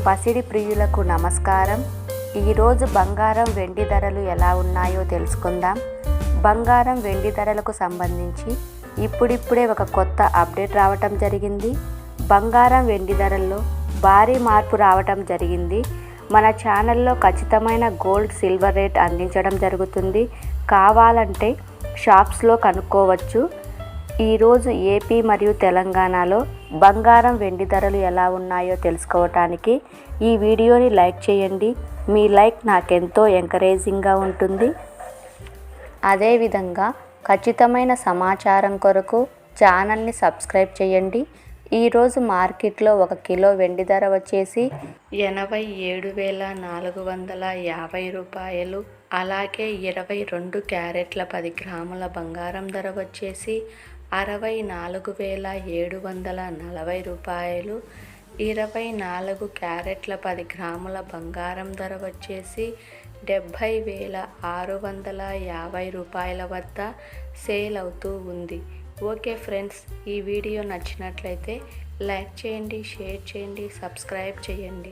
పసిడి ప్రియులకు నమస్కారం. ఈరోజు బంగారం వెండి ధరలు ఎలా ఉన్నాయో తెలుసుకుందాం. బంగారం వెండి ధరలకు సంబంధించి ఇప్పుడిప్పుడే ఒక కొత్త అప్డేట్ రావటం జరిగింది. బంగారం వెండి ధరల్లో భారీ మార్పు రావటం జరిగింది. మన ఛానల్లో ఖచ్చితమైన గోల్డ్ సిల్వర్ రేట్ అందించడం జరుగుతుంది. కావాలంటే షాప్స్లో కనుక్కోవచ్చు. ఈరోజు ఏపీ మరియు తెలంగాణలో బంగారం వెండి ధరలు ఎలా ఉన్నాయో తెలుసుకోవటానికి ఈ వీడియోని లైక్ చేయండి. మీ లైక్ నాకెంతో ఎంకరేజింగ్గా ఉంటుంది. అదేవిధంగా ఖచ్చితమైన సమాచారం కొరకు ఛానల్ని సబ్స్క్రైబ్ చేయండి. ఈరోజు మార్కెట్లో 1 కిలో వెండి ధర వచ్చేసి 87,450 రూపాయలు. అలాగే 22 క్యారెట్ల 10 గ్రాముల బంగారం ధర వచ్చేసి 64,740 రూపాయలు. 24 క్యారెట్ల 10 గ్రాముల బంగారం ధర వచ్చేసి 70,650 రూపాయల వద్ద సేల్ అవుతూ ఉంది. ఓకే ఫ్రెండ్స్, ఈ వీడియో నచ్చినట్లయితే లైక్ చేయండి, షేర్ చేయండి, సబ్స్క్రైబ్ చేయండి.